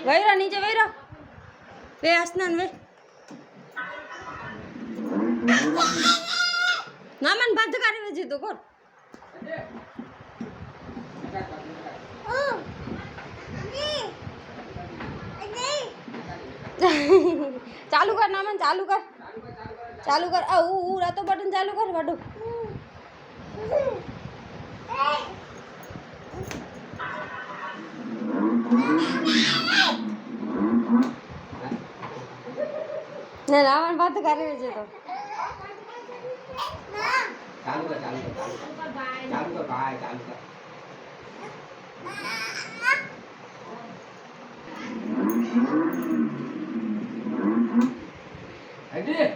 વૈરા નીચે વૈરા way આસનાન way ના મન બંધ કરી વેજે તો કર ચાલુ કર નામન ચાલુ કર આ હું રાતો બટન ચાલુ કર વાડો ને નામન બંધ કરી વેજે તો ચાલુ કર ભાઈ ચાલુ કર હેડી